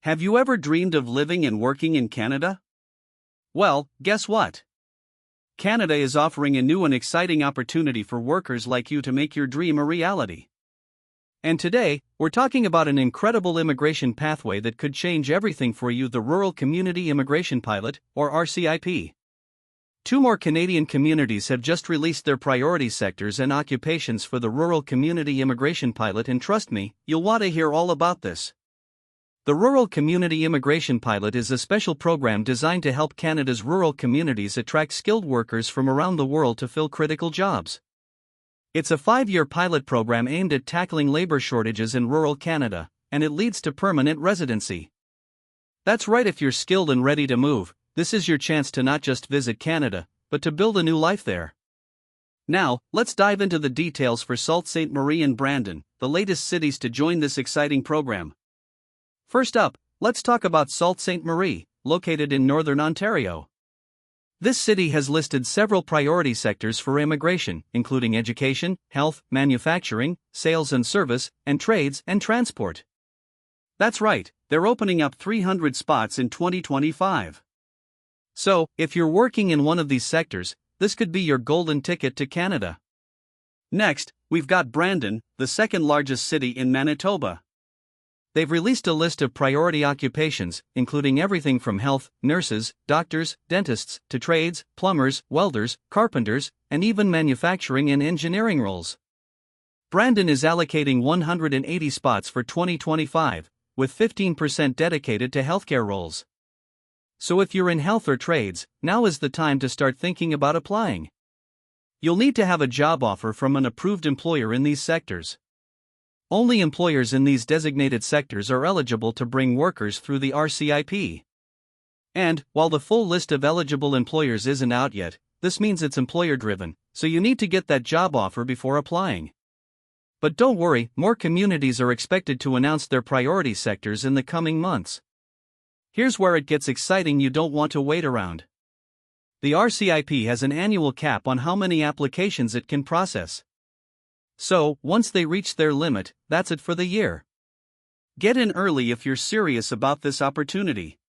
Have you ever dreamed of living and working in Canada? Well, guess what? Canada is offering a new and exciting opportunity for workers like you to make your dream a reality. And today, we're talking about an incredible immigration pathway that could change everything for you: the Rural Community Immigration Pilot, or RCIP. Two more Canadian communities have just released their priority sectors and occupations for the Rural Community Immigration Pilot, and trust me, you'll want to hear all about this. The Rural Community Immigration Pilot is a special program designed to help Canada's rural communities attract skilled workers from around the world to fill critical jobs. It's a 5-year pilot program aimed at tackling labor shortages in rural Canada, and it leads to permanent residency. That's right, if you're skilled and ready to move, this is your chance to not just visit Canada, but to build a new life there. Now, let's dive into the details for Sault Ste. Marie and Brandon, the latest cities to join this exciting program. First up, let's talk about Sault Ste. Marie, located in northern Ontario. This city has listed several priority sectors for immigration, including education, health, manufacturing, sales and service, and trades and transport. That's right, they're opening up 300 spots in 2025. So, if you're working in one of these sectors, this could be your golden ticket to Canada. Next, we've got Brandon, the second largest city in Manitoba. They've released a list of priority occupations, including everything from health, nurses, doctors, dentists, to trades, plumbers, welders, carpenters, and even manufacturing and engineering roles. Brandon is allocating 180 spots for 2025, with 15% dedicated to healthcare roles. So if you're in health or trades, now is the time to start thinking about applying. You'll need to have a job offer from an approved employer in these sectors. Only employers in these designated sectors are eligible to bring workers through the RCIP. And, while the full list of eligible employers isn't out yet, this means it's employer-driven, so you need to get that job offer before applying. But don't worry, more communities are expected to announce their priority sectors in the coming months. Here's where it gets exciting: you don't want to wait around. The RCIP has an annual cap on how many applications it can process. So, once they reach their limit, that's it for the year. Get in early if you're serious about this opportunity.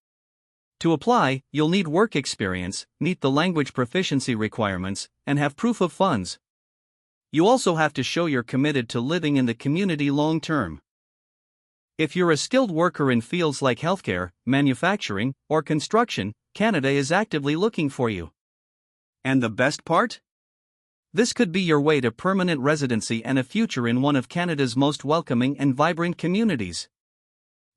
To apply, you'll need work experience, meet the language proficiency requirements, and have proof of funds. You also have to show you're committed to living in the community long term. If you're a skilled worker in fields like healthcare, manufacturing, or construction, Canada is actively looking for you. And the best part? This could be your way to permanent residency and a future in one of Canada's most welcoming and vibrant communities.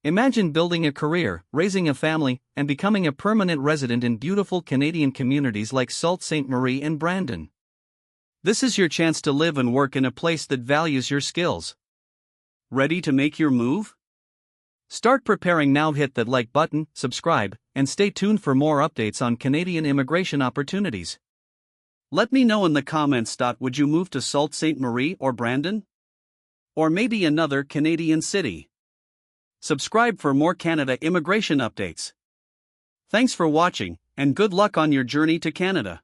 Imagine building a career, raising a family, and becoming a permanent resident in beautiful Canadian communities like Sault Ste. Marie and Brandon. This is your chance to live and work in a place that values your skills. Ready to make your move? Start preparing now. Hit that like button, subscribe, and stay tuned for more updates on Canadian immigration opportunities. Let me know in the comments. Would you move to Sault Ste. Marie or Brandon? Or maybe another Canadian city? Subscribe for more Canada immigration updates. Thanks for watching, and good luck on your journey to Canada.